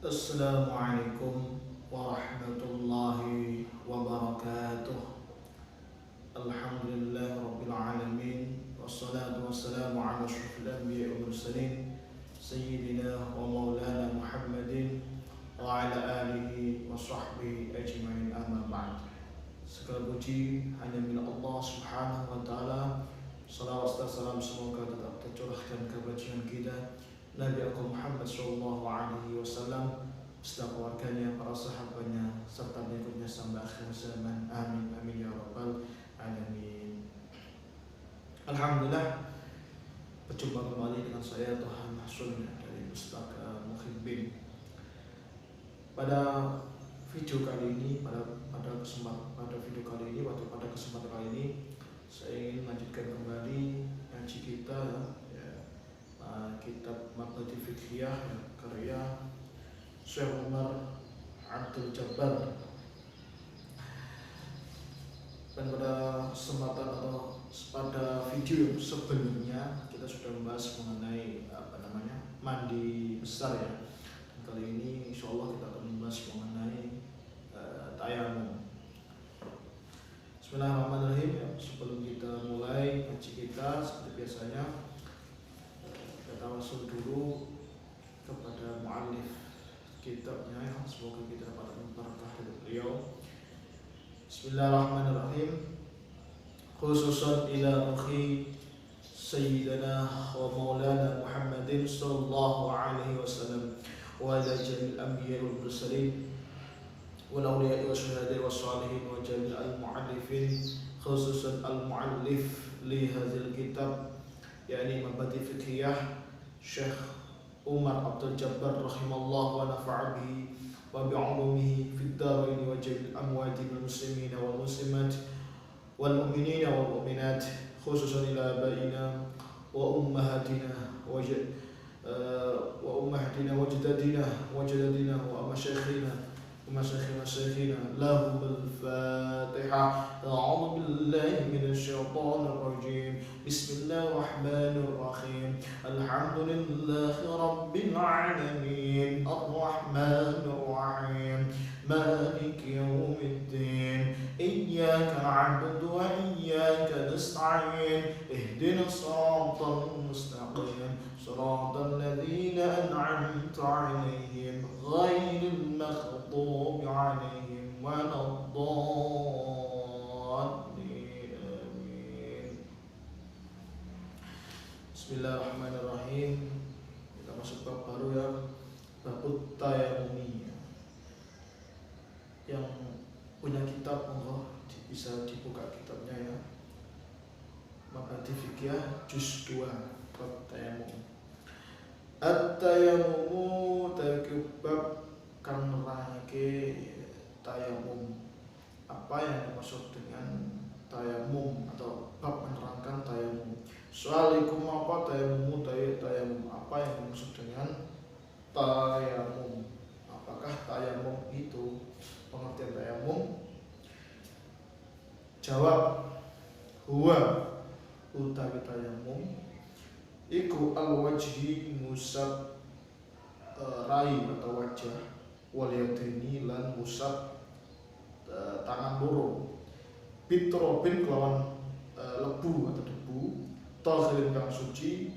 Assalamualaikum warahmatullahi wabarakatuh. Alhamdulillah rabbil alamin. Wassalatu wassalamu ala asyrafil anbiya'i wal mursalin sayyidina wa maulana Muhammadin wa ala alihi wa sahbihi ajma'in, amma ba'd. Segala puji hanya milik Allah Subhanahu wa taala. Salawat dan salam semoga tetap tercurahkan kebajikan kita Nabi Agung Muhammad sallallahu alaihi wasallam, beserta keluarganya, para sahabatnya, serta berikutnya sampai akhir zaman. Amin amin ya rabbal alamin. Alhamdulillah, berjumpa kembali dengan saya Tuhan Hasun dari Pustaka Muhibbin. Pada video kali ini, pada kesempatan kali ini, saya ingin melanjutkan kembali ngaji kita kitab Mabadi Fiqhiyah karya Syekh Umar Abdul Jabbar. Dan pada kesempatan atau pada video sebelumnya kita sudah membahas mengenai mandi besar ya. Dan kali ini insya Allah kita akan membahas mengenai tayamum. Bismillahirrahmanirrahim. Sebelum kita mulai ngaji kita, seperti biasanya kita tawasul dulu kepada muallif kitabnya ya. Semoga kita dapat berkah dari beliau. Bismillahirrahmanirrahim. Khususan ila akhi sayyidina wa maulana Muhammadin sallallahu alaihi wasallam wa ila jami'il anbiya'i wal mursalin wal awliya'i wasyuhada'i wassalihin wa jami'al mu'allifin, khususan al-mu'allif li hadzal kitab yakni Mabadi Fiqhiyah Syekh Umar Abdul Jabbar rahimallahu wa nafa'a bihi wa bi'ulumihi fid darain wa jami'il amwati wal muslimin wal muslimat wal mu'minina wal mu'minat, khususan ila abaina wa ummahatina wa jadadina wa masyayikhina ومشايخنا لهم الفاتحة. أعوذ بالله من الشيطان الرجيم. بسم الله الرحمن الرحيم. الحمد لله رب العالمين الرحمن الرحيم مالك يوم الدين إياك نعبد وإياك نستعين اهدنا الصراط المستقيم صراط الذين أنعمت عليهم غير المغضوب عليهم ولا الضالين آمين. Bismillahirrahmanirrahim. Kita masuk bab baru ya, bab tayamumi. Yang punya kitab monggo bisa dibuka kitabnya ya. Mabadi Fiqhiyah juz 2 bab tayamum. At-tayamumu takbab kang nerangake tayamum. Apa yang dimaksud dengan tayamum atau bab menerangkan tayamum. Soalikum apa tayamum, tayamum apa yang dimaksud dengan tayamum? Apakah tayamum itu pengertian tayamum? Jawab, huwa utawi tayamum iku al-wajhi musab rai atau wajah, wal yadaini lan musab tangan loro, bitrobin kelawan lebu atau debu, tahirin kang suci,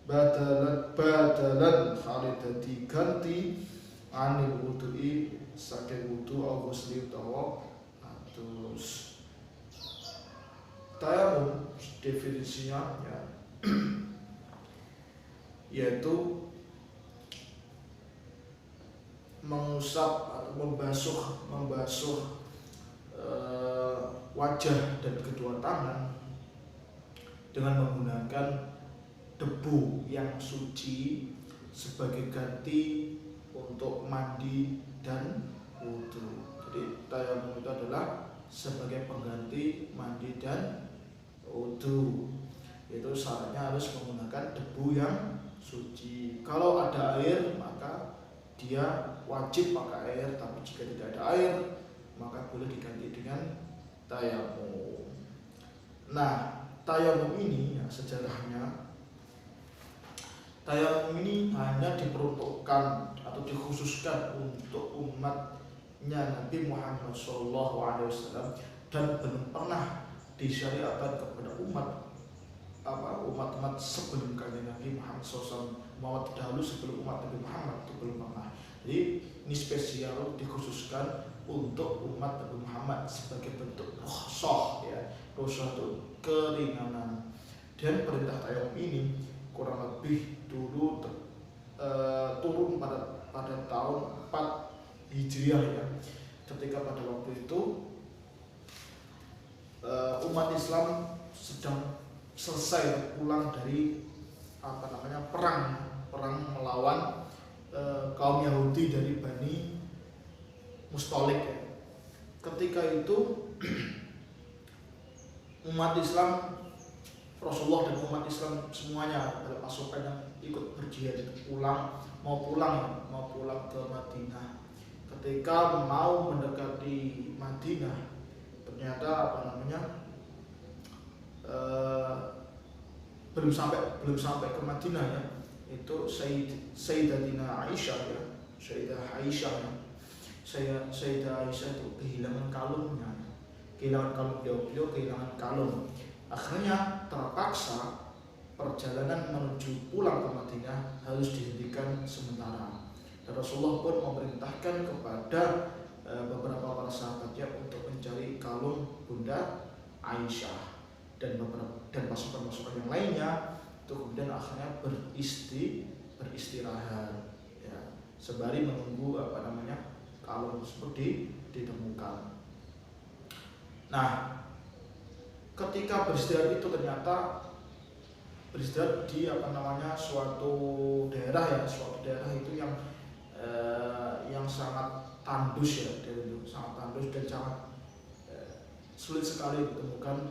badalan khalidati ganti anil wudu'i saking wudu au ghusli utawa atus. Tayamum definisinya ya, yaitu mengusap atau membasuh wajah dan kedua tangan dengan menggunakan debu yang suci sebagai ganti untuk mandi dan wudu. Jadi tayamum itu adalah sebagai pengganti mandi dan wudu. Itu syaratnya harus menggunakan debu yang suci. Kalau ada air maka dia wajib pakai air, tapi jika tidak ada air maka boleh diganti dengan tayamum. Nah, tayamum ini ya, sejarahnya Tayamum ini hanya diperuntukkan atau dikhususkan untuk umatnya Nabi Muhammad SAW dan belum pernah disyariatkan kepada umat sebelum kanjeng Nabi Muhammad SAW, umat dahulu sebelum umat Nabi Muhammad itu belum pernah. Jadi ini spesial dikhususkan untuk umat Nabi Muhammad sebagai bentuk rukhsah ya. Rukhsah itu keringanan. Dan perintah tayamum ini kurang lebih dulu turun pada tahun 4 Hijriah ya. Ketika pada waktu itu umat Islam sedang selesai pulang dari perang melawan kaum Yahudi dari Bani Mustalik ya. Ketika itu umat Islam, Rasulullah dan umat Islam semuanya adalah pasukan yang ikut berjihad mau pulang ke Madinah. Ketika mau mendekati Madinah, ternyata belum sampai ke Madinah ya. Itu Sayyidatina Aisyah ya, Sayyidah Aisyah ya. Sayyidah Aisyah itu kehilangan kalungnya. Beliau kehilangan kalung. Akhirnya terpaksa perjalanan menuju pulang ke Madinah harus dihentikan sementara. Dan Rasulullah pun memerintahkan kepada beberapa para sahabatnya untuk mencari kalung Bunda Aisyah dan pasukan-pasukan yang lainnya itu kemudian akhirnya beristirahat ya, sembari menunggu kalung tersebut ditemukan. Nah, ketika beristirahat itu ternyata beristirahat di suatu daerah itu yang sangat tandus ya, sangat tandus dan sangat sulit sekali ditemukan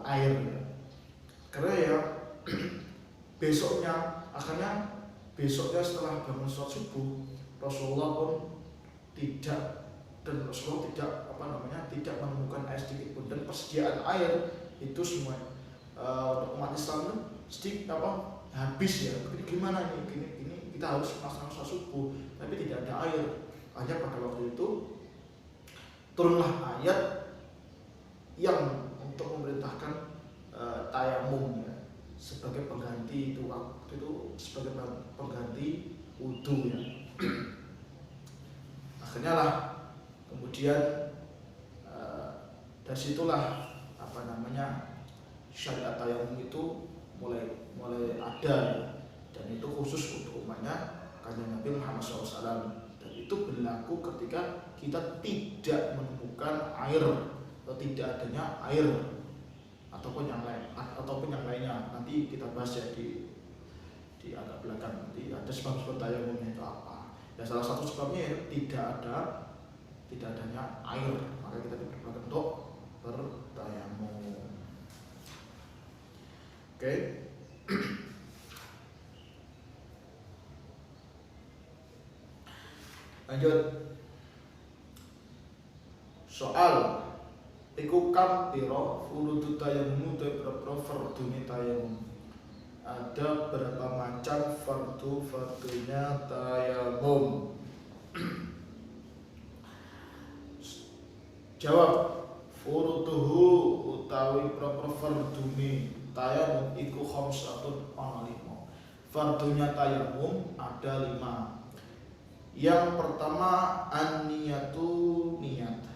air ya. Karena ya besoknya setelah bangun sholat subuh Rasulullah tidak menemukan air sedikit pun, dan persediaan air itu semua untuk umat Islam sedikit habis ya. Gimana ini kita harus melaksanakan sholat subuh tapi tidak ada air. Hanya pada waktu itu turunlah ayat yang untuk memerintahkan tayamum ya, sebagai pengganti itu waktu itu sebagai pengganti wudu ya. Akhirnya lah kemudian dari situlah syariat tayamum itu mulai ada ya. Dan itu khusus untuk umatnya kanjeng Nabi Muhammad SAW. Dan itu berlaku ketika kita tidak menemukan air atau tidak adanya air ataupun yang lainnya. Nanti kita bahas ya di agak belakang, nanti ada sebab-sebab tayamumnya itu apa. Ya salah satu sebabnya ya tidak adanya air, maka kita diperbolehkan untuk bertayamum. Oke. Lanjut. Soal iku kam piro furudu tayamum te fardune tayamum. Ada berapa macam fardunya tayamum? Jawab, furuduhu utawi proper fardune tayamum iku khamsatun ana 5. Fardunya tayamum ada 5. Yang pertama an-niyatu, niat.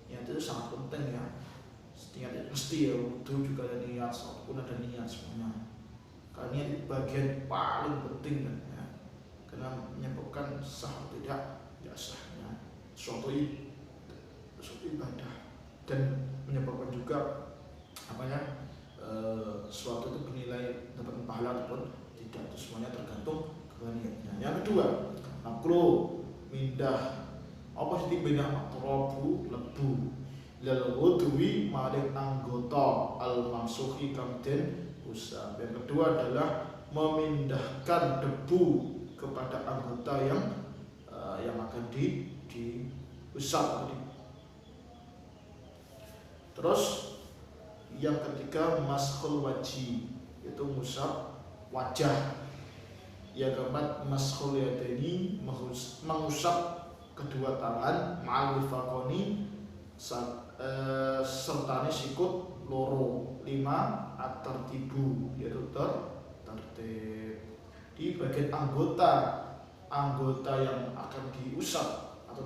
Niat itu sangat penting ya. Niat mesti ya, wudu juga ada niat, sholat pun ada niat semuanya. Karena niat itu bagian paling penting kan ya. Karena menyebabkan sah atau tidak sahnya suatu ibadah, dan menyebabkan juga suatu itu bernilai dapat pahala ataupun tidak. Itu semuanya tergantung kepada niatnya. Yang kedua, makruh mindah apa sih pindah makrobu lebu lal wudwi maring anggota al mamsuhi kamden usap. Yang kedua adalah memindahkan debu kepada anggota yang akan diusap. Terus yang ketiga maskhul wajhi, itu ngusap wajah. Yang keempat mashul yadaini, mengusap kedua tangan, ma'al wifaqoni sertane sikut loro. 5 at-tartibu, yaitu tertib. Di bagian anggota yang akan diusap atau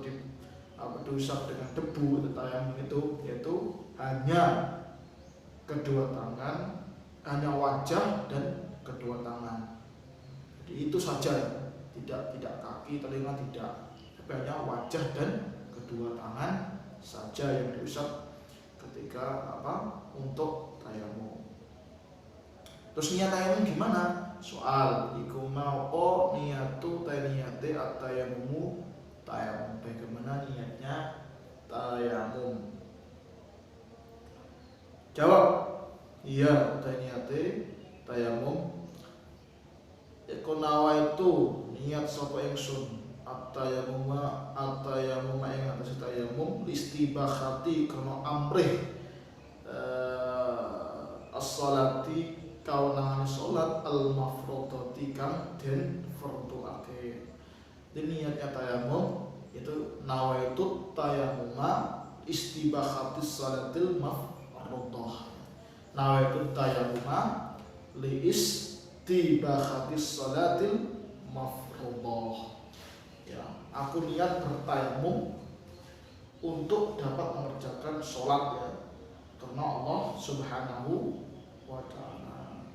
diusap dengan debu tayamum itu, yaitu hanya kedua tangan, hanya wajah dan kedua tangan. Jadi itu saja, tidak kaki, telinga tidak, tapi hanya wajah dan kedua tangan saja yang diusap ketika untuk tayamum. Terus niat tayamum gimana? Soal iku mau niatu niyate at-tayamumu, tayamum bagaimana niatnya tayamum? Jawab, iya niyate tayamum. Iku nawaitu niat sapa ingsun at-tayammuma ing atas tayamum listibakhati kana amrih as-sholati kaunangan salat al-mafrudati kang den fardhuake. Niatnya tayamum itu nawaitu tayammuma istibakhati sholatil mafruḍah. Nawaitu tayammuma li istibakhatis sholatil mafruḍah. Ya, aku niat bertayamum untuk dapat mengerjakan sholat ya, karena Allah Subhanahu wa ta'ala.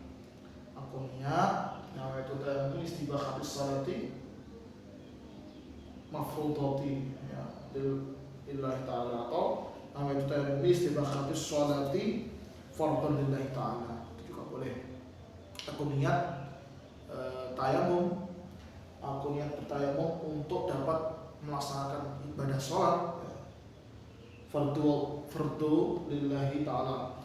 Aku niat nawaitu tayamum istibakhatis sholati mafruḍati ya lillahi ta'ala, atau nawaitu tayamum istibakhatis sholati fardhan lillahi ta'ala, juga boleh. Aku niat tayamum, aku niat bertayamum untuk dapat melaksanakan ibadah sholat fardu lillahi ta'ala,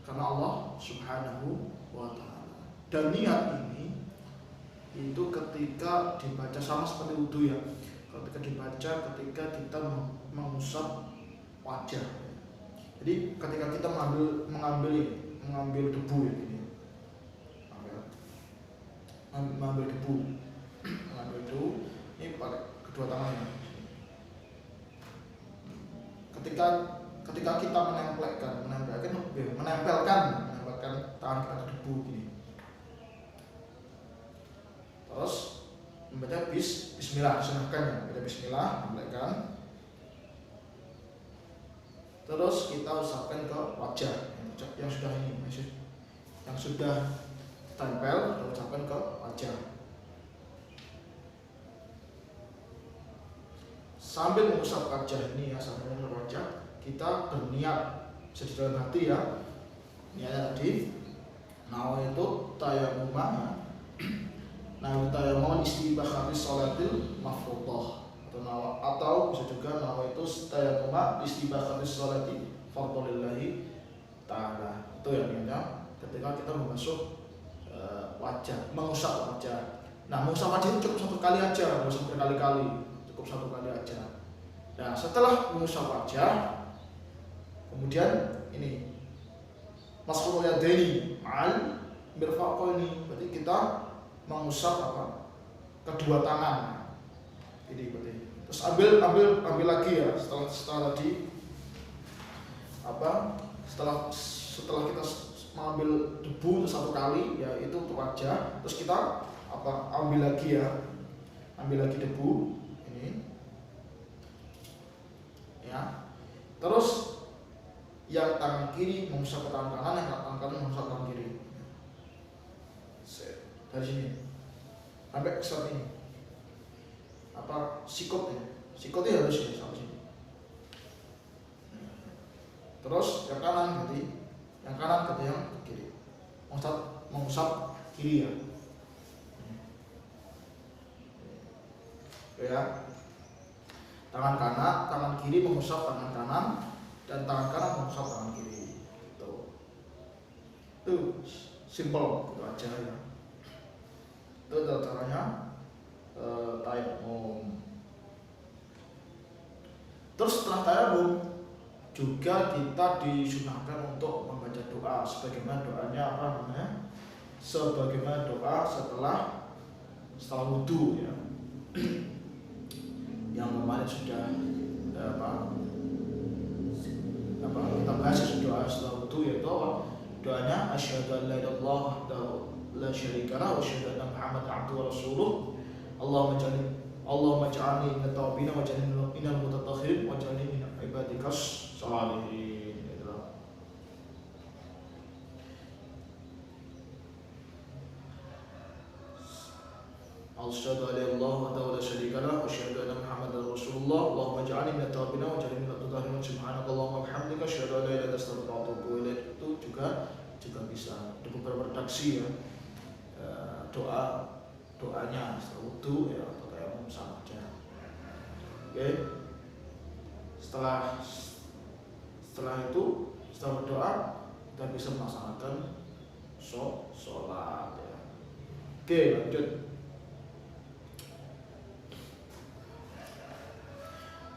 karena Allah Subhanahu wa ta'ala. Dan niat ini itu ketika dibaca sama seperti wudu ya, ketika dibaca ketika kita mengusap wajah. Jadi ketika kita mengambil debu ya, ini mengambil debu ini pakai kedua tangannya. Ketika kita menempelkan tangan kita ke debu ini, terus membaca bismillah, disunahkan ya, membaca bismillah, nempelkan, terus kita usapkan ke wajah yang sudah tempel, kita usapkan ke wajah. Sambil mengusap wajah ini ya, kita berniat di dalam hati ya. Niatnya tadi nawaitu tayammuma istibakhatis sholatil mafruḍah, atau bisa juga nawaitu tayammuma istibakhatis sholati fardholillahi ta'ala. Itu ya niatnya ketika kita membasuh wajah, mengusap wajah. Nah, mengusap wajah itu cukup satu kali aja, nggak usah berkali-kali, cukup satu kali aja. Nah, setelah mengusap wajah, kemudian ini mashul yadaini ma'al mirfaqaini, berarti kita mengusap kedua tangan. Ini berarti. Terus ambil lagi ya, setelah tadi setelah kita mengambil debu satu kali ya, itu untuk wajah. Terus kita ambil lagi debu ini ya. Terus yang tangan kiri mengusap ke tangan kanan, yang tangan kanan mengusap tangan kiri. Dari sini sampai ke ini sikutnya harus ya, sampai sini. Terus yang kanan ganti yang kiri, mengusap kiri ya. Tangan kiri mengusap tangan kanan, dan tangan kanan mengusap tangan kiri. Itu simple, itu aja ya. Itu adalah caranya tayamum. Terus setelah tayamum juga kita disunahkan untuk membaca doa, sebagaimana doanya sebagaimana doa setelah wudu ya. Yang kemarin sudah kita bahas doa setelah wudu, yaitu doanya asyhadu an la ilaha illallah wahdahu la syarika lahu wa asyhadu anna muhammadan abduhu wa rasuluh. Allahumma ij'alni minat tawabin wa ij'alni minal mutatahhirin wa ij'alni min ibadikas shalihin. Asyhadu an la ilaha illallah wahdahu la syarika lahu wa asyhadu anna muhammadan rasulullah. Allahumma ij'alni minat tawabin wa ij'alni minal mutatahhirin. Subhanakallahumma wa bihamdika asyhadu an la ilaha illa anta astaghfiruka wa atubu ilaik. Itu juga bisa. Ada beberapa redaksi ya. Doanya setelah wudu ya, atau tayamum sama aja. Oke. Setelah itu, setelah berdoa, kita bisa melaksanakan sholat ya. Oke, lanjut.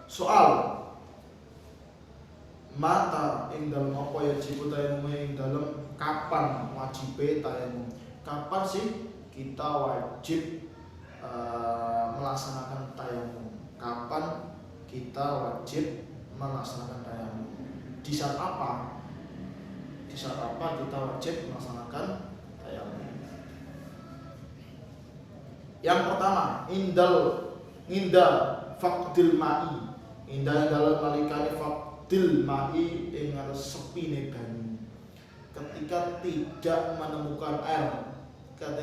Soal mata ing dalem apa ya jibu tayamum, ing dalem kapan wajib tayamum? Kapan sih kita wajib melaksanakan tayamum? Kapan kita wajib melaksanakan tayamum? Di saat apa? Di saat apa kita wajib melaksanakan tayamum? Yang pertama, inda faqdil ma'i. Indah dalam nalikane faqdil ma'i ing sepine banyu. Ketika tidak menemukan air, entah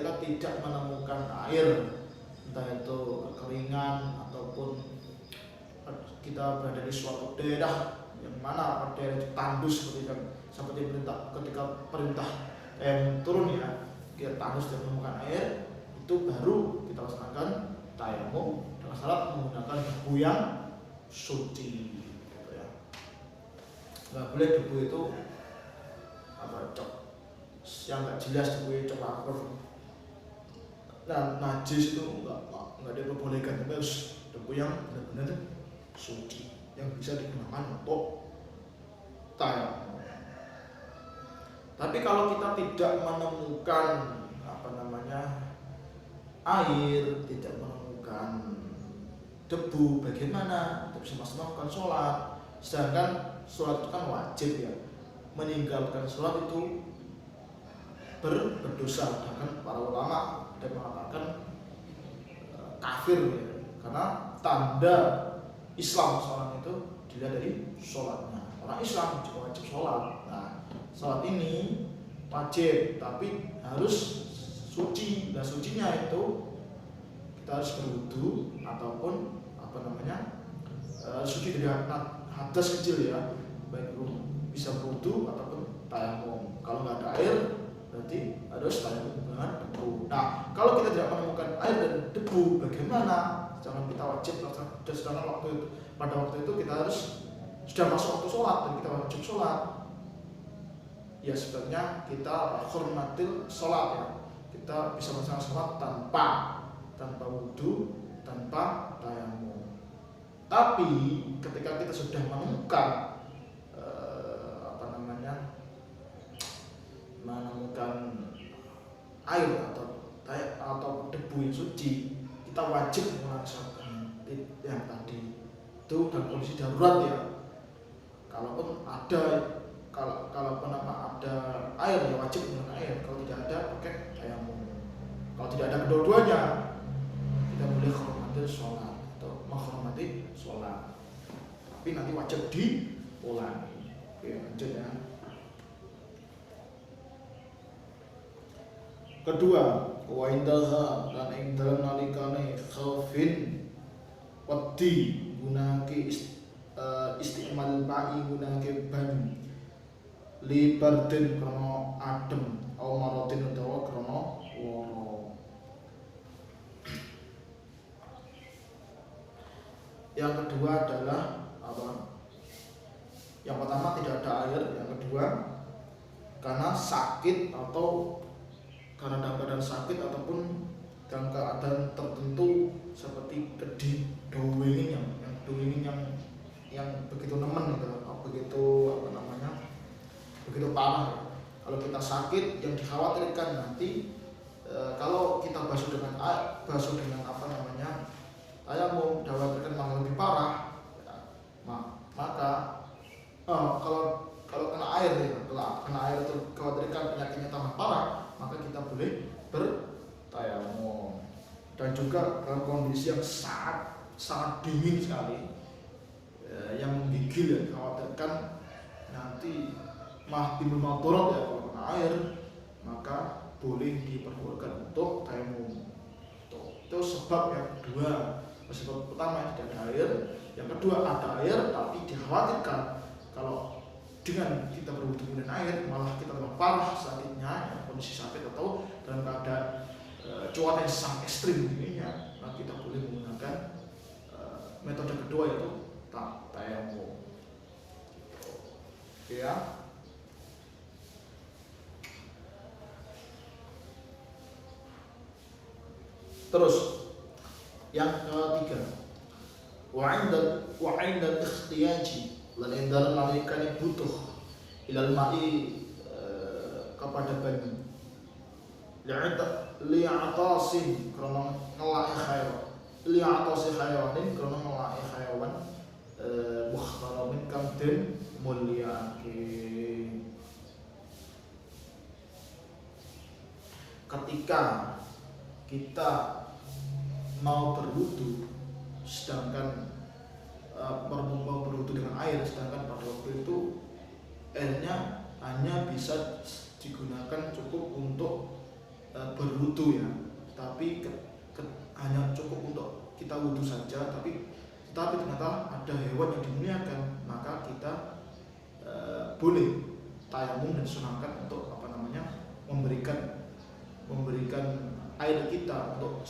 itu kekeringan ataupun kita berada di suatu daerah yang mana daerah itu tandus seperti perintah turun ya, kita tandus dan menemukan air, itu baru kita laksanakan tayamum dengan syarat menggunakan debu yang suci gitu ya. Nggak boleh debu itu yang nggak jelas, debu cok lapar. Nah, najis itu nggak diperbolehkan, tapi harus debu yang benar-benar suci yang bisa digunakan untuk tayamum. Tapi kalau kita tidak menemukan air, tidak menemukan debu, bagaimana? Kita bisa melaksanakan sholat. Sedangkan sholat itu kan wajib ya. Meninggalkan sholat itu berdosa. Bahkan para ulama ada mengatakan kafir ya. Karena tanda Islam seorang itu dilihat dari sholatnya. Orang Islam juga wajib sholat. Nah, sholat ini wajib, tapi harus suci. Nah, sucinya itu kita harus berwudu ataupun suci dari hadas kecil ya, baik bisa berwudu ataupun tayamum. Kalau nggak ada air berarti harus tayamum dengan debu. Nah, kalau kita tidak menemukan air dan debu, bagaimana? Jangan kita wajib, sedangkan pada waktu itu kita harus sudah masuk waktu sholat dan kita wajib sholat. Ya sebenarnya kita hormatil sholat ya. Kita bisa melaksanakan sholat tanpa wudu, tanpa tayamum. Tapi ketika kita sudah menemukan air atau debu yang suci, kita wajib melaksanakan yang tadi itu dalam kondisi darurat ya. Kalaupun ada air ya wajib menggunakan air. Kalau tidak ada pakai tayamum. Kalau tidak ada kedua-duanya, kita boleh menghormati sholat atau menghormati sholat. Tapi nanti wajib diulangi. Oke, lanjut ya. Kedua, wa indaha lan ing dalem nalikane khaufin wedi gunake istiqmal ma'i gunake banyu li bardin krana adem au marotin utawa krana wara. Yang kedua adalah yang pertama tidak ada air, yang kedua karena sakit atau karena dalam keadaan sakit ataupun dalam keadaan tertentu seperti kedowengin yang begitu nemen gitu, begitu parah. Kalau kita sakit yang dikhawatirkan nanti dengan basuh dengan apa namanya tayamum dikhawatirkan malah lebih parah, ya, maka kalau kena air ya, kalau kena air itu khawatirkan penyakitnya tambah parah, maka kita boleh bertayamum. Dan juga dalam kondisi yang sangat dingin sekali, yang menggigil ya, khawatirkan nanti timbul madharat ya kalau kena air, maka boleh diperbolehkan untuk tayamum. Itu sebab yang kedua. Sebab pertama tidak ada air, yang kedua ada air tapi dikhawatirkan kalau dengan kita berwudu dengan air malah kita lebih parah sakitnya, ya, kondisi sakit atau dalam keadaan cuaca yang sangat ekstrim dinginnya, maka kita boleh menggunakan metode kedua yaitu tayamum. Oke ya. Terus yang ketiga, wa'inda ikhtiyaji, dan dalam malikan butuh ilal ma'i kepada banyu, li'atasin karena ngelai khaywan, li'atasi khaywanin karena ngelai khaywan mukhtaramin kang den mulyake. Ketika kita mau berwudu sedangkan mau berwudu dengan air, sedangkan pada waktu itu airnya hanya bisa digunakan cukup untuk berwudu ya, tapi hanya cukup untuk kita wudu saja, tapi ternyata ada hewan yang dimuliakan, maka kita boleh tayamum dan sunahkan untuk apa namanya memberikan air kita untuk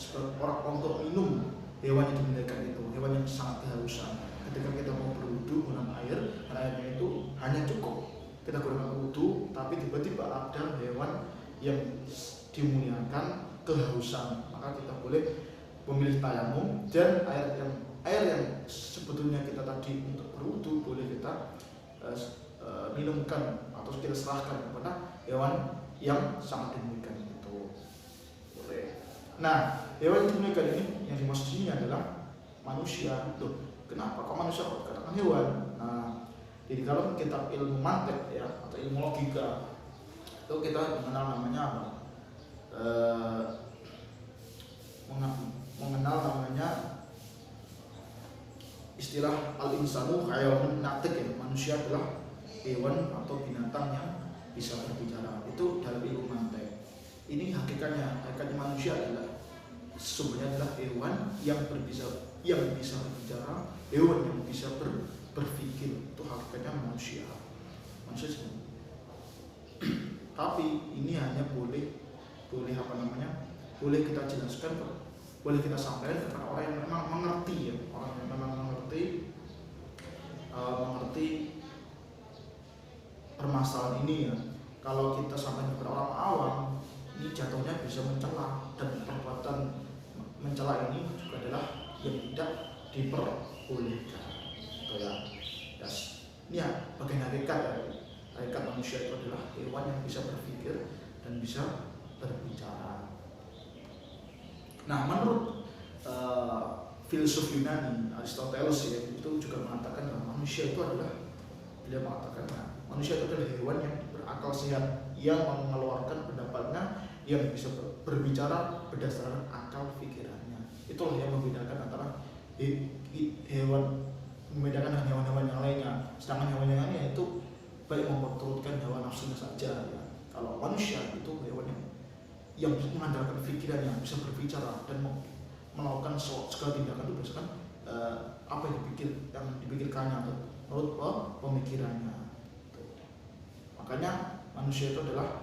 minum hewan yang dimuliakan itu, hewan yang sangat kehausan. Ketika kita mau berwudu dengan air, dan airnya itu hanya cukup kita gunakan wudu, tapi tiba-tiba ada hewan yang dimuliakan kehausan, maka kita boleh memilih tayamum, dan air yang sebetulnya kita tadi untuk berwudu boleh kita minumkan atau kita serahkan kepada hewan yang sangat dimuliakan itu. Boleh. Nah, hewan yang dimuliakan ini yang dimaksud sini adalah manusia. Loh, kenapa kok manusia kok dikatakan hewan? Nah, jadi kalau kitab ilmu mantik ya atau ilmu logika itu kita mengenal namanya apa? Mengenal namanya istilah al-insanu hayawanun natik ya, manusia adalah hewan atau binatang yang bisa berbicara. Itu dalam ilmu mantik. Ini hakikatnya manusia adalah sesungguhnya adalah hewan yang bisa berbicara, hewan yang bisa berpikir. Itu hakikatnya manusia semua. Tapi ini hanya boleh apa namanya, boleh kita jelaskan, boleh kita sampaikan kepada orang yang memang mengerti ya, orang yang memang mengerti permasalahan ini ya. Kalau kita sampaikan kepada orang awam, ini jatuhnya bisa mencela, dan perbuatan mencela ini juga adalah yang tidak diperbolehkan. Itu ya. Yes. Ini ya bagian hakikat manusia itu adalah hewan yang bisa berpikir dan bisa berbicara. Nah, menurut filsuf Yunani Aristoteles ya, itu juga mengatakan bahwa manusia itu adalah, beliau mengatakan manusia itu adalah hewan yang berakal sehat, yang mengeluarkan pendapatnya, yang bisa berbicara berdasarkan akal pikirannya. Itulah yang membedakan antara membedakan dengan hewan-hewan yang lainnya. Sedangkan hewan yang lainnya itu baik memperturutkan hawa nafsunya saja ya. Kalau manusia itu hewan yang mengandalkan pikirannya, bisa berbicara dan melakukan segala tindakan itu berdasarkan apa yang dipikirkannya menurut pemikirannya. Makanya manusia itu adalah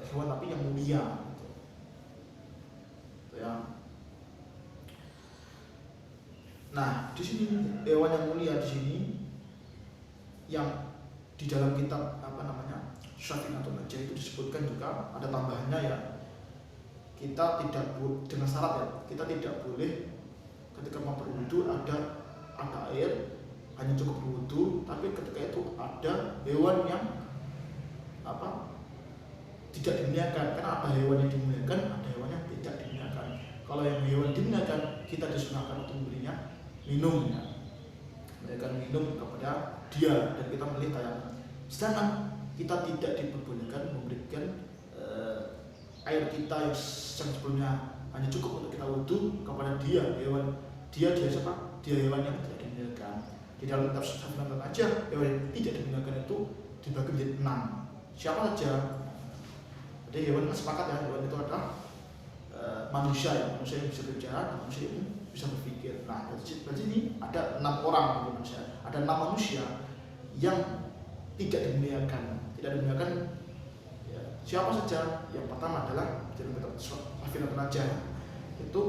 hewan tapi yang mulia ya. Nah, di sini hewan yang mulia di sini yang di dalam kitab Syafinatul Najah itu disebutkan juga ada tambahannya ya. Kita tidak dengan syarat ya, kita tidak boleh ketika mau berwudu ada air, hanya cukup berwudu, tapi ketika itu ada hewan yang tidak dimuliakan. Karena ada hewan yang dimuliakan, ada hewan yang Kalau yang hewan dimuliakan, kita disunahkan untuk memberinya minum ya. Memberikan minum kepada dia dan kita milih tayangan. Sedangkan kita tidak diperbolehkan memberikan air kita yang sebelumnya hanya cukup untuk kita wudhu kepada dia hewan. Dia siapa? Dia hewan yang tidak dimuliakan. Di dalam kitab Syafi'i aja hewan yang tidak dimuliakan itu dibagi menjadi 6. Siapa saja? Jadi hewan sepakat ya, hewan itu adalah manusia yang bisa berbicara, manusia yang bisa berpikir. Nah, berarti ini ada 6 orang di manusia, ada 6 manusia yang tidak dimuliakan. Ya, siapa saja? Yang pertama adalah dalam kitab Syafi'i aja itu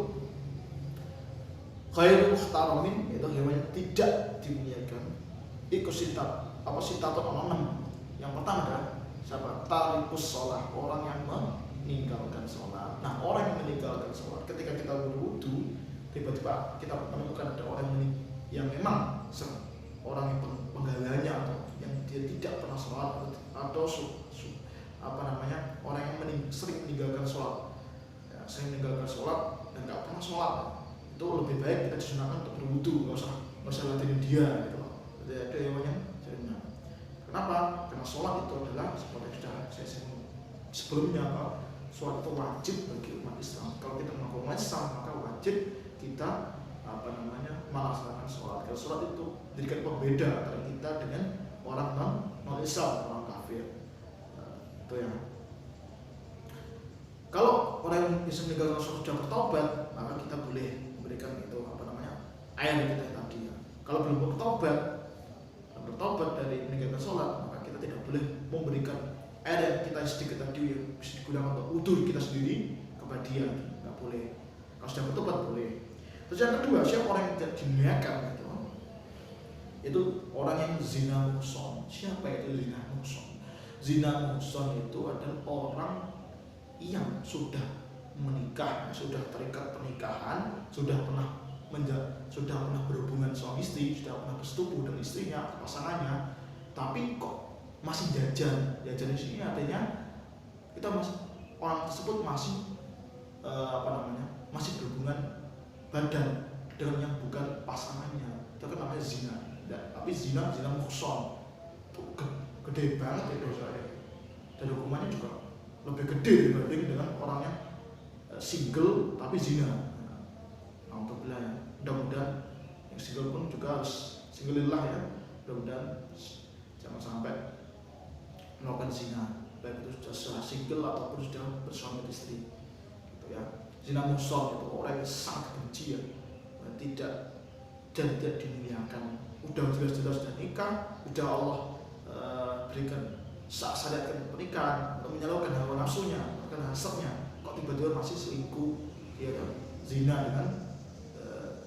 khairu muhtaramin, itu hewan yang tidak dimuliakan. Iku sitat, apa sitatun onomen. Yang pertama adalah siapa? Tarikus sholat, orang yang meninggalkan sholat. Nah, orang yang meninggalkan sholat, ketika kita berwudu, tiba-tiba kita menemukan ada orang yang memang orang yang penggalanya atau yang dia tidak pernah sholat atau orang yang sering meninggalkan sholat, ya, sering meninggalkan sholat dan nggak pernah sholat, itu lebih baik kita disunahkan untuk berwudu, nggak usah latihan dia gitu. Jadi ada yang jadinya. Kenapa? Karena sholat itu adalah seperti sudah saya sebelumnya, sholat itu wajib bagi umat Islam. Kalau kita mengaku Islam, maka wajib kita melaksanakan sholat. Kalau sholat itu menjadikan pembeda antara kita dengan orang non-Islam, orang kafir. Itu ya. Kalau orang yang bisa meninggalkan sholat sudah bertobat, maka kita boleh memberikan itu air kita tadi. Ya. Kalau belum bertobat dari meninggalkan sholat, maka kita tidak boleh memberikan air yang kita sedikit tadi yang bisa digunakan untuk wudhu kita sendiri kepada dia, nggak boleh. Kalau sudah bertobat boleh. Terus yang kedua, siapa orang yang tidak dimuliakan gitu? Itu orang yang zina muhson. Siapa itu zina muhson? Zina muhson itu adalah orang yang sudah menikah, sudah terikat pernikahan, sudah pernah berhubungan suami istri, sudah pernah bersetubuh dengan istrinya, pasangannya, tapi kok masih jajan di sini artinya orang tersebut masih masih berhubungan badan dengan yang bukan pasangannya, itu kan namanya zina. Tapi zina muhson itu gede banget ya dosanya, dan hukumannya juga lebih gede dibanding dengan orang yang single tapi zina. Mudah-mudahan yang single pun juga harus singlillah ya. Mudah-mudahan jangan sampai melakukan zina, baik itu sudah single ataupun sudah bersuami istri. Gitu ya. Zina muhson itu orang yang sangat benci ya, tidak dimuliakan. Udah jelas-jelas sudah nikah, udah Allah berikan syariatkan pernikahan untuk menyalurkan hawa nafsunya, menyalurkan hasratnya, kok tiba-tiba masih selingkuh, ya kan? Zina dengan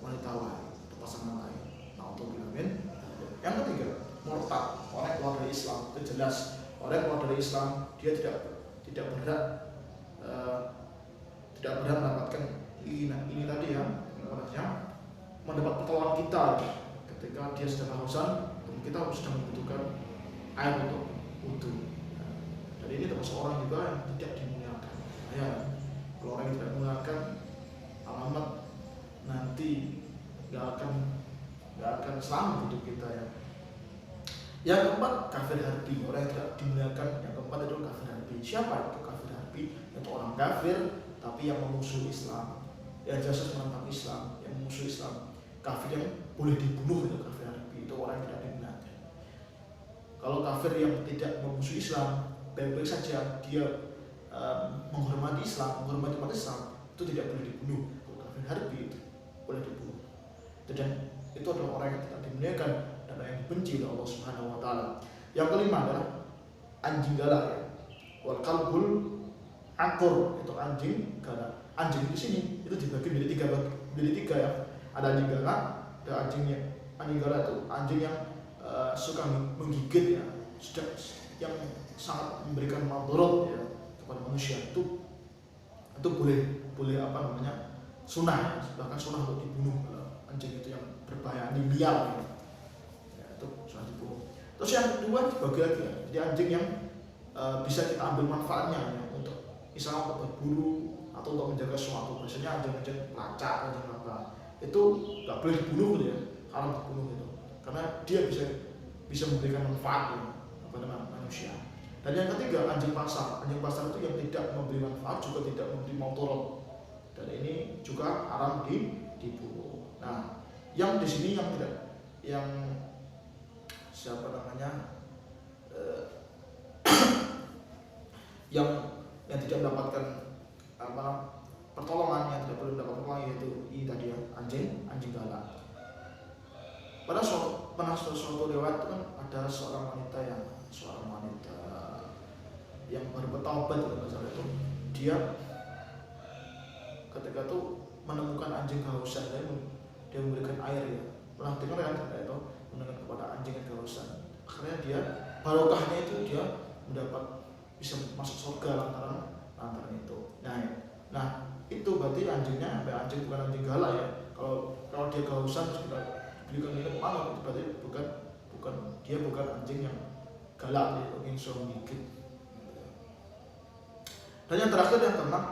wanita lain atau pasangan lain. Nah, untuk bilamin. Yang ketiga, murtad, orang yang keluar dari Islam. Itu jelas orang yang keluar dari Islam, dia tidak berhak mendapatkan ini tadi ya, mendapat pertolongan kita ketika dia sedang kehausan, kita sedang membutuhkan air untuk wudhu. Jadi ini termasuk orang juga yang tidak dimuliakan. Ya, kalau orang yang tidak dimuliakan, alamat nanti nggak akan selamat hidup kita ya. Yang keempat, kafir harbi, orang yang tidak dimuliakan. Yang keempat itu kafir harbi. Siapa itu kafir harbi? Itu orang kafir tapi yang memusuhi Islam, yang jelas menentang Islam, yang memusuhi Islam. Kafir yang boleh dibunuh itu kafir harbi, itu orang yang tidak dimuliakan. Kalau kafir yang tidak memusuhi Islam, baik-baik saja dia menghormati Islam, menghormati umat Islam, itu tidak boleh dibunuh. Kalau kafir harbi itu boleh dibunuh. Dan itu adalah orang yang tidak dimuliakan dan yang dibenci oleh Allah Subhanahu wa taala. Yang kelima adalah anjing galak ya. Wal kalbul akur, itu anjing galak. Anjing di sini itu dibagi menjadi tiga ya. Ada anjing galak, ada anjing galak itu anjing yang suka menggigit ya, yang sangat memberikan madharat ya kepada manusia. Itu boleh sunah ya, bahkan sunah untuk dibunuh. Anjing itu yang berbahaya, anjing liar ya, itu sunah dibunuh. Terus yang kedua dibagi lagi ya, jadi anjing yang bisa kita ambil manfaatnya ya, untuk misalnya untuk berburu atau untuk menjaga suatu. Biasanya anjing-anjing pelacak, anjing apa itu nggak boleh dibunuh gitu ya, haram dibunuh gitu, karena dia bisa memberikan manfaat ya, kepada manusia. Dan yang ketiga, anjing pasar. Anjing pasar itu yang tidak memberi manfaat juga tidak memberi mautorot, dan ini juga haram dibunuh. Nah, yang di sini yang tidak, yang siapa namanya, yang tidak mendapatkan pertolongan, yang tidak boleh mendapat pertolongan, yaitu ini tadi ya, anjing galak. Pada suatu riwayat itu kan ada seorang wanita yang baru bertaubat kalau nggak salah itu, dia ketika itu menemukan anjing kehausan, dia memberikan air ya. Pernah dengar kan itu, mendengar kepada anjing yang kehausan. Akhirnya dia barokahnya itu dia mendapat bisa masuk surga lantaran itu. Nah itu berarti anjingnya, anjing bukan anjing galak ya. Kalau dia kehausan terus kita belikan minum malam, itu berarti dia bukan anjing yang galak, dia ingin suruh gigit. Dan yang terakhir yang keenam,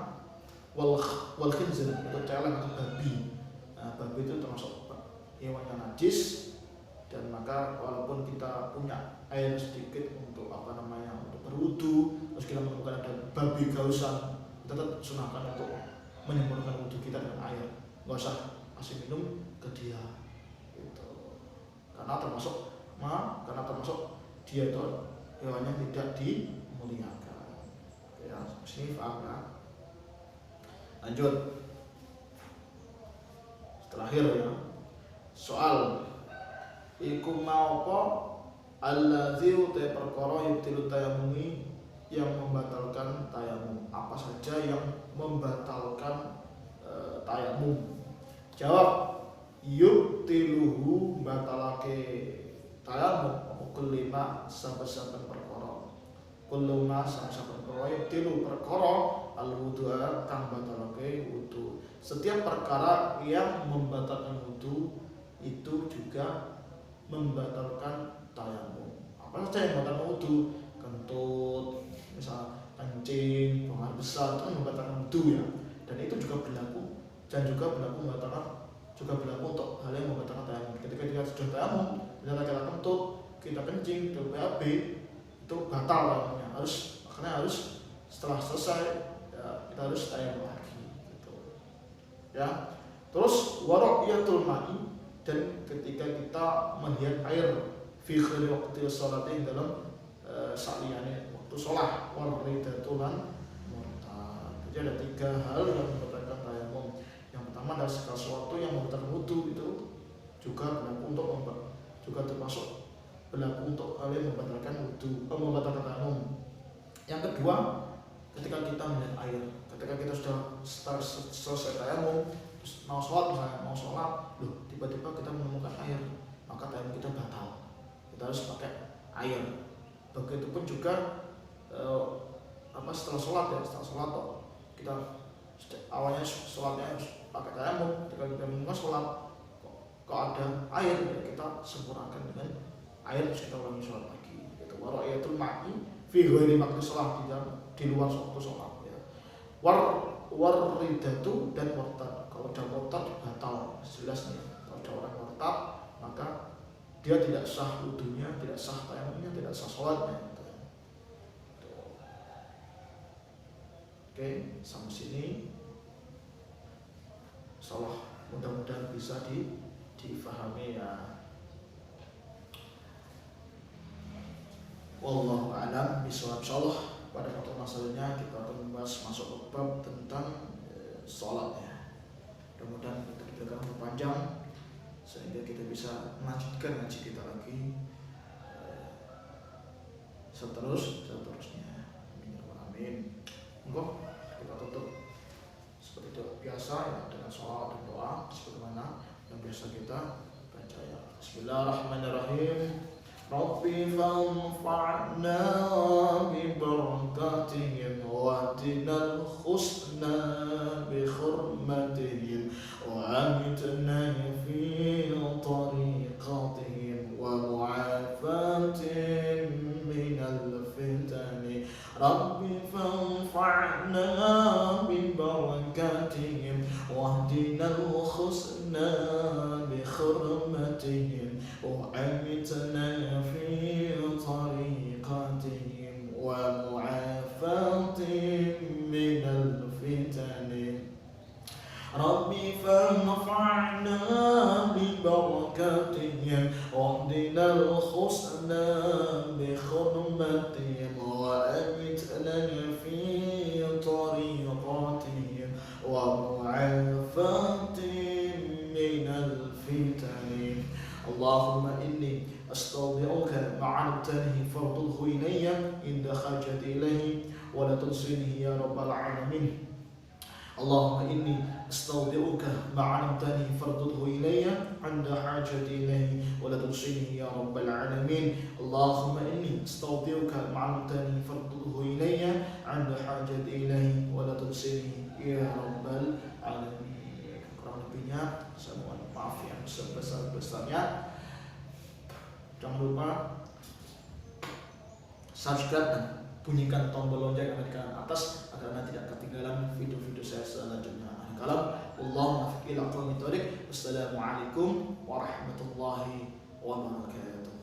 wal khinzir atau celeng atau babi. Nah, babi itu termasuk hewan yang najis, dan maka walaupun kita punya air sedikit untuk untuk berwudu, terus kita menemukan ada babi kehausan, kita tetap sunahkan untuk menyempurnakan wudu kita dengan air, nggak usah kasih minum ke dia gitu. Karena termasuk dia itu hewan yang tidak dimuliakan ya. Sini paham ya. Lanjut, terakhir ya, soal iku mau apa allazi uta perkara yubtilu tayamumi, yang membatalkan tayamum. Apa saja yang membatalkan tayamum? Jawab, yubtiluhu, batalake tayamum kulima saben-saben perkara. Kuluma saben-saben perkara yubtilu perkara al-wudu'a kang batalake wudu. Setiap perkara yang membatalkan wudu itu juga membatalkan tayamum. Apa saja yang membatalkan wudu? Kentut, misal kencing, buang air besar, itu kan membatalkan wudu ya. Dan itu juga berlaku untuk hal yang membatalkan tayamum. Ketika kita sudah tayamum, misalnya kita kentut, kita kencing, kita BAB, itu batal tayamumnya. Harus setelah selesai ya, kita harus tayamum lagi gitu. Ya. Terus waraqiyatul ma'i, dan ketika kita melihat air fi khairi waqti sholatin, dalam saliyane waktu sholat, waridatulan murtad. Jadi ada 3 hal yang membatalkan tayamum. Yang pertama adalah segala sesuatu yang membatalkan wudu, itu juga termasuk berlaku untuk hal yang membatalkan wudu, membatalkan tayamum. Yang kedua, ketika kita melihat air, ketika kita sudah selesai tayamum, mau sholat, loh tiba-tiba kita menemukan air, maka tayamum kita batal. Kita harus pakai air. Begitupun juga setelah sholat kita awalnya sholatnya pakai tayamum, ketika kita menemukan sholat kok ada air, ya kita sempurnakan dengan air, terus kita ulangi sholat lagi. Itu waraqiyatul ma'i fi ghairi waqti sholat, di luar waktu sholat ya. Waridatu dan murtad. Kalau udah murtad batal jelas nih. Kalau ada orang murtad, maka dia tidak sah wudunya, tidak sah tayamumnya, tidak sah sholatnya gitu. Oke, sampai sini insyaallah mudah-mudahan bisa difahami ya. Wallahu a'lam bishawab. Insyaallah pada pertemuan selanjutnya kita akan membahas masuk ke bab tentang sholat ya. Mudah-mudahan kita diberikan umur panjang sehingga kita bisa melanjutkan ngaji kita lagi seterusnya. Amin. Monggo kita tutup seperti itu biasa ya, dengan sholat dan doa sebagaimana yang biasa kita baca ya. Bismillahirrahmanirrahim. Rabbi fanfa'na bi barakatihim wa atinal husna bi hurmatihim wa amitna fi tariqatihim wa mu'afatin minal fitani. Rabbi fanfa'na bi barakatihim بركاتهم واهدنا الحسنى بحرمتهم وأمتنا في طريقتهم ومعافاتهم من الفتن ربي فانفعنا ببركاتهم واهدنا الحسنى بحرمتهم وأمتنا في طريقتهم ومعافاتهم من الفتن اللهم إني أستودعك ما علمتني فارده إلي عند حاجتي إليه ولا تنسنيه يا رب العالمين اللهم إني أستودعك ما علمتني فارده إلي عند حاجتي إليه ولا تنسنيه يا رب العالمين اللهم إني أستودعك ما علمتني فارده إلي عند حاجتي إليه ولا تنسنيه يا رب العالمين. Kurang lebihnya saya mohon maaf yang sebesar-besarnya. Jangan lupa subscribe dan bunyikan tombol lonceng yang ada di kanan atas agar Anda tidak ketinggalan video-video saya selanjutnya. Wassalamualaikum warahmatullahi wabarakatuh.